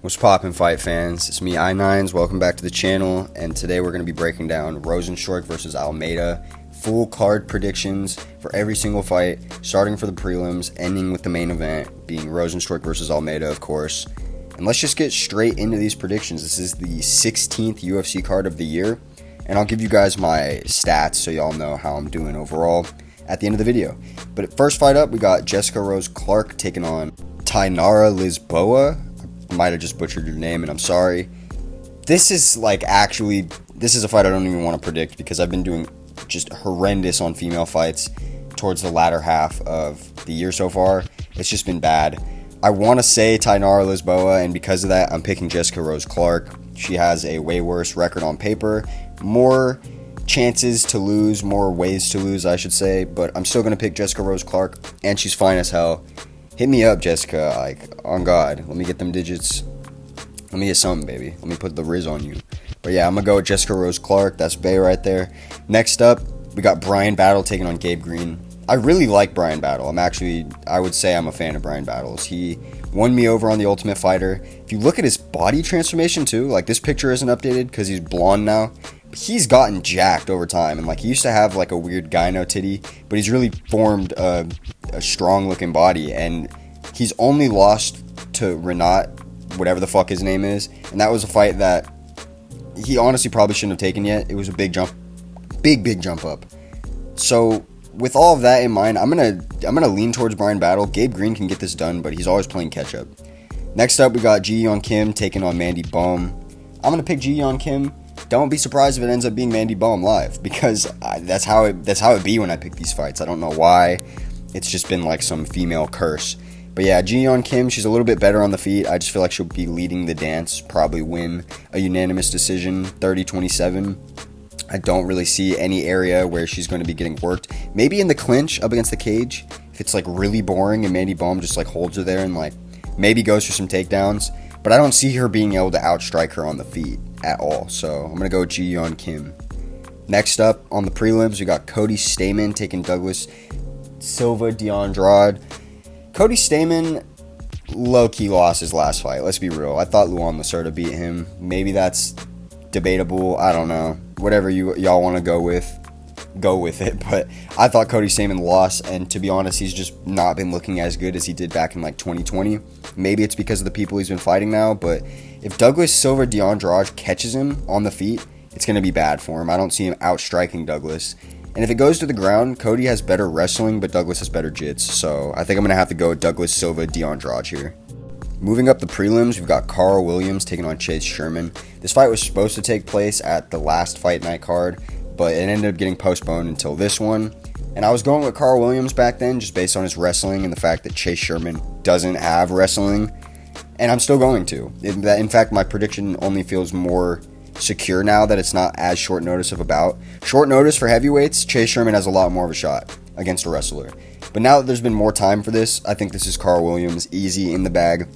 What's poppin', fight fans? It's me, I9s. Welcome back to the channel, and today we're going to be breaking down Rozenstruik versus Almeida. Full card predictions for every single fight, starting for the prelims, ending with the main event, being Rozenstruik versus Almeida, of course. And let's just get straight into these predictions. This is the 16th UFC card of the year, and I'll give you guys my stats so y'all know how I'm doing overall at the end of the video. But first fight up, we got Jessica Rose Clark taking on Tainara Lisboa. Might have just butchered your name, and I'm sorry. This is a fight I don't even want to predict because I've been doing just horrendous on female fights towards the latter half of the year so far. It's just been bad. I want to say Tainara Lisboa, and because of that, I'm picking Jessica Rose Clark. She has a way worse record on paper, more chances to lose, more ways to lose, I should say, but I'm still going to pick Jessica Rose Clark, and she's fine as hell. Hit me up, Jessica, on God. Let me get them digits. Let me get something, baby. Let me put the Riz on you. But yeah, I'm going to go with Jessica Rose Clark. That's Bay right there. Next up, we got Brian Battle taking on Gabe Green. I really like Brian Battle. I would say I'm a fan of Brian Battles. He won me over on The Ultimate Fighter. If you look at his body transformation too, this picture isn't updated because he's blonde now. He's gotten jacked over time, and he used to have a weird gyno titty, but he's really formed a strong looking body, and he's only lost to Renat, whatever the fuck his name is, and that was a fight that he honestly probably shouldn't have taken yet. It was a big jump up. So with all of that in mind, I'm gonna lean towards Brian Battle. Gabe Green can get this done, but he's always playing catch up. Next up, we got Ji Yeon Kim taking on Mandy Bohm. I'm gonna pick Ji Yeon Kim. Don't be surprised if it ends up being Mandy Bohm live, because that's how it be when I pick these fights. I don't know why. It's just been some female curse. But yeah, Ji Yeon Kim, she's a little bit better on the feet. I just feel like she'll be leading the dance, probably win a unanimous decision, 30-27. I don't really see any area where she's going to be getting worked. Maybe in the clinch up against the cage, if it's really boring and Mandy Bohm just holds her there and maybe goes for some takedowns. But I don't see her being able to outstrike her on the feet at all. So I'm going to go with Ji Yeon Kim. Next up on the prelims, we got Cody Stamann taking Douglas Silva de Andrade. Cody Stamann low-key lost his last fight. Let's be real. I thought Luan Lacerda beat him. Maybe that's debatable. I don't know. Whatever y'all want to go with it. But I thought Cody Stamann lost, and to be honest, he's just not been looking as good as he did back in 2020. Maybe it's because of the people he's been fighting now, but if Douglas Silva de Andrade catches him on the feet, it's going to be bad for him. I don't see him outstriking Douglas. And if it goes to the ground, Cody has better wrestling, but Douglas has better jits. So I think I'm going to have to go with Douglas Silva de Andrade here. Moving up the prelims, we've got Carl Williams taking on Chase Sherman. This fight was supposed to take place at the last fight night card, but it ended up getting postponed until this one. And I was going with Carl Williams back then just based on his wrestling and the fact that Chase Sherman doesn't have wrestling. And I'm still going to. In fact, my prediction only feels more secure now that it's not as short notice of a bout. Short notice for heavyweights, Chase Sherman has a lot more of a shot against a wrestler. But now that there's been more time for this, I think this is Carl Williams, easy in the bag.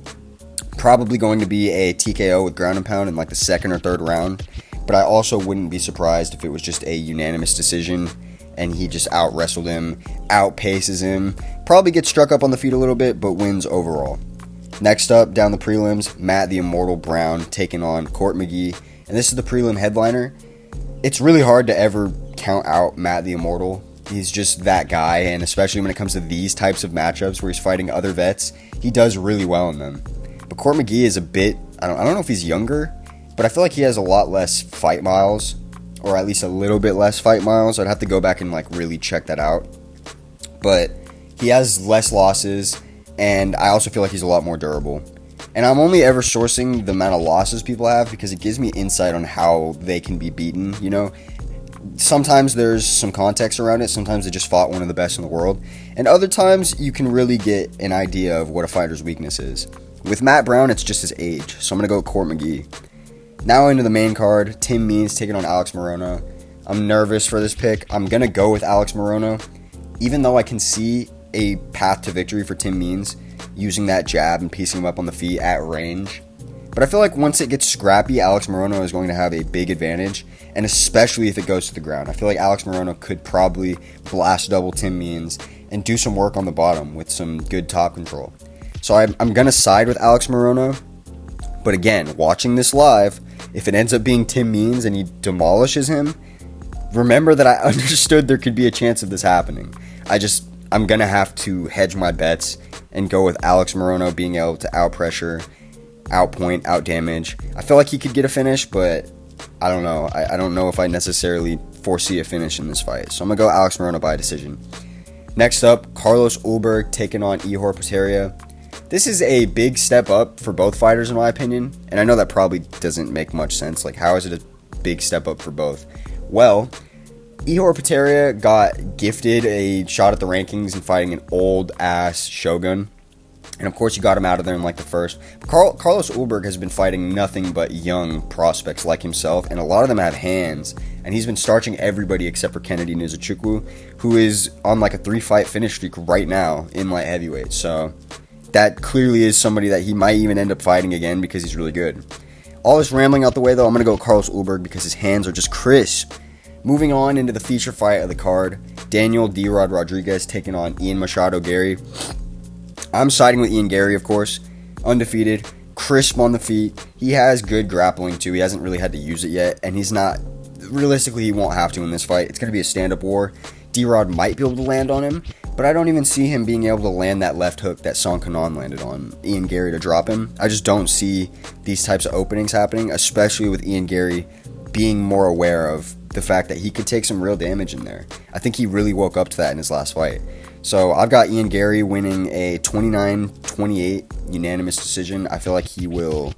Probably going to be a TKO with ground and pound in the second or third round. But I also wouldn't be surprised if it was just a unanimous decision and he just out-wrestled him, outpaces him, probably gets struck up on the feet a little bit, but wins overall. Next up, down the prelims, Matt the Immortal Brown taking on Court McGee. And this is the prelim headliner. It's really hard to ever count out Matt the Immortal. He's just that guy, and especially when it comes to these types of matchups where he's fighting other vets, he does really well in them. But Court McGee is a bit, I don't know if he's younger, but I feel like he has a lot less fight miles, or at least a little bit less fight miles. I'd have to go back and really check that out. But he has less losses, and I also feel like he's a lot more durable. And I'm only ever sourcing the amount of losses people have because it gives me insight on how they can be beaten, Sometimes there's some context around it. Sometimes they just fought one of the best in the world. And other times you can really get an idea of what a fighter's weakness is. With Matt Brown, it's just his age. So I'm going to go with Court McGee. Now into the main card, Tim Means taking on Alex Morono. I'm nervous for this pick. I'm going to go with Alex Morono, even though I can see a path to victory for Tim Means using that jab and piecing him up on the feet at range. But I feel like once it gets scrappy, Alex Morono is going to have a big advantage, and especially if it goes to the ground. I feel like Alex Morono could probably blast double Tim Means and do some work on the bottom with some good top control. So I'm going to side with Alex Morono, But again, watching this live, if it ends up being Tim Means and he demolishes him, remember that I understood there could be a chance of this happening. I'm going to have to hedge my bets and go with Alex Morono being able to out-pressure, out-point, out-damage. I feel like he could get a finish, but I don't know. I don't know if I necessarily foresee a finish in this fight. So I'm going to go Alex Morono by decision. Next up, Carlos Ulberg taking on Ihor Potieria. This is a big step up for both fighters, in my opinion. And I know that probably doesn't make much sense. Like, how is it a big step up for both? Well, Ihor Potieria got gifted a shot at the rankings and fighting an old-ass Shogun. And, of course, you got him out of there in, like, the first. Carlos Ulberg has been fighting nothing but young prospects like himself, and a lot of them have hands. And he's been starching everybody except for Kennedy Nzechukwu, who is on, like, a 3-fight finish streak right now in light heavyweight. So that clearly is somebody that he might even end up fighting again because he's really good. All this rambling out the way, though, I'm going to go Carlos Ulberg because his hands are just crisp. Moving on into the feature fight of the card, Daniel D-Rod Rodriguez taking on Ian Machado Gary. I'm siding with Ian Gary, of course. Undefeated, crisp on the feet. He has good grappling, too. He hasn't really had to use it yet, and he's not... Realistically, he won't have to in this fight. It's going to be a stand-up war. D-Rod might be able to land on him, but I don't even see him being able to land that left hook that Song Kanon landed on Ian Gary to drop him. I just don't see these types of openings happening, especially with Ian Gary being more aware of the fact that he could take some real damage in there. I think he really woke up to that in his last fight. So I've got Ian Gary winning a 29-28 unanimous decision. I feel like he will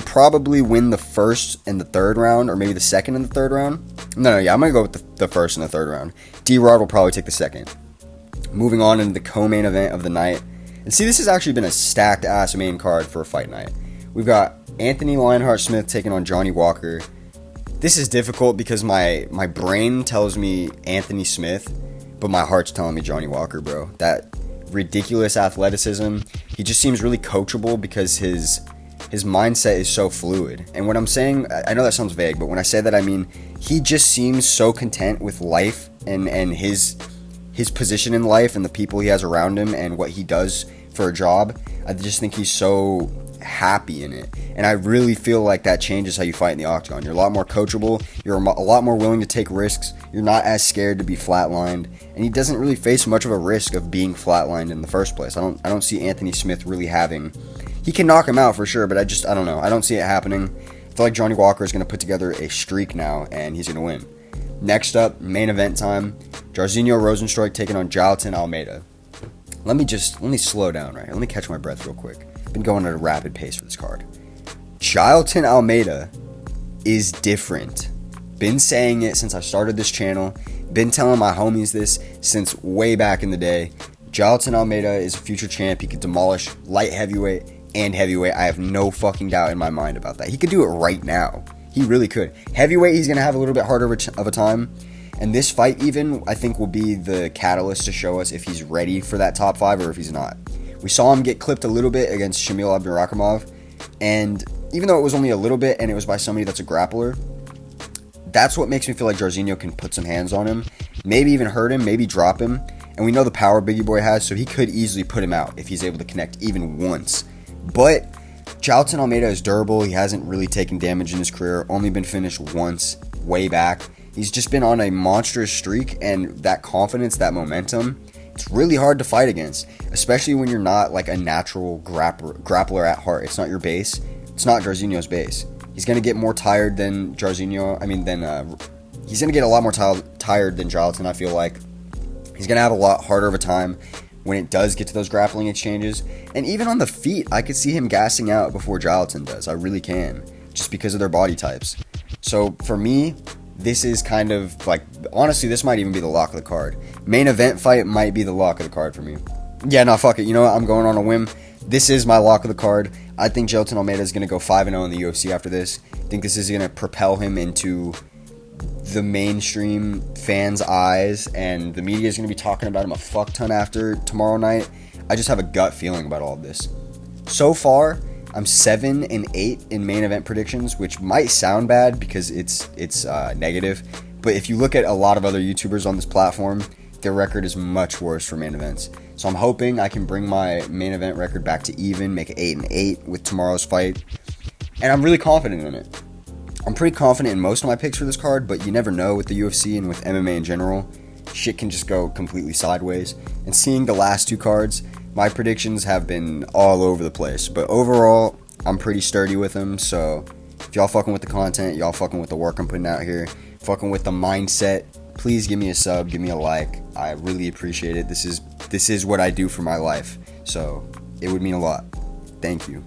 probably win the first and the third round, or maybe the second and the third round. I'm going to go with the first and the third round. D-Rod will probably take the second. Moving on into the co-main event of the night. And see, this has actually been a stacked-ass main card for a fight night. We've got Anthony Lionheart-Smith taking on Johnny Walker. This is difficult because my brain tells me Anthony Smith, but my heart's telling me Johnny Walker, bro. That ridiculous athleticism. He just seems really coachable because his mindset is so fluid. And what I'm saying, I know that sounds vague, but when I say that, I mean he just seems so content with life and his position in life and the people he has around him and what he does for a job. I just think he's so happy in it. And I really feel like that changes how you fight in the octagon. You're a lot more coachable. You're a lot more willing to take risks. You're not as scared to be flatlined. And he doesn't really face much of a risk of being flatlined in the first place. I don't see Anthony Smith really having... He can knock him out for sure, but I don't know. I don't see it happening. I feel like Johnny Walker is going to put together a streak now, and he's going to win. Next up, main event time. Jairzinho Rozenstruik taking on Jailton Almeida. Let me slow down right here. Let me catch my breath real quick. I've been going at a rapid pace for this card. Jailton Almeida is different. Been saying it since I started this channel. Been telling my homies this since way back in the day. Jailton Almeida is a future champ. He could demolish light heavyweight and heavyweight. I have no fucking doubt in my mind about that. He could do it right now. He really could. Heavyweight, he's going to have a little bit harder of a time. And this fight even, I think, will be the catalyst to show us if he's ready for that top 5 or if he's not. We saw him get clipped a little bit against Shamil Abdurakhimov. And even though it was only a little bit and it was by somebody that's a grappler, that's what makes me feel like Jairzinho can put some hands on him. Maybe even hurt him, maybe drop him. And we know the power Biggie Boy has, so he could easily put him out if he's able to connect even once. But Jailton Almeida is durable. He hasn't really taken damage in his career. Only been finished once, way back. He's just been on a monstrous streak, and that confidence, that momentum, it's really hard to fight against, especially when you're not like a natural grappler at heart. It's not your base. It's not Jairzinho's base. He's going to get more tired than Jairzinho. He's going to get a lot more tired than Jailton, I feel like. He's going to have a lot harder of a time when it does get to those grappling exchanges. And even on the feet, I could see him gassing out before Jailton does. I really can, just because of their body types. So for me, this is kind of like, honestly, this might even be the lock of the card. Main event fight might be the lock of the card for me. Yeah, no, fuck it. You know what? I'm going on a whim. This is my lock of the card. I think Jailton Almeida is going to go 5-0 in the UFC after this. I think this is going to propel him into the mainstream fans' eyes, and the media is going to be talking about him a fuck ton after tomorrow night. I just have a gut feeling about all of this. So far, I'm 7-8 in main event predictions, which might sound bad because it's negative. But if you look at a lot of other YouTubers on this platform, their record is much worse for main events. So I'm hoping I can bring my main event record back to even, make it 8-8 with tomorrow's fight. and I'm really confident in it. I'm pretty confident in most of my picks for this card, but you never know with the UFC and with MMA in general. Shit can just go completely sideways. And seeing the last two cards, my predictions have been all over the place. But overall, I'm pretty sturdy with them. So if y'all fucking with the content, y'all fucking with the work I'm putting out here, fucking with the mindset, please give me a sub, give me a like. I really appreciate it. This is what I do for my life. So it would mean a lot. Thank you.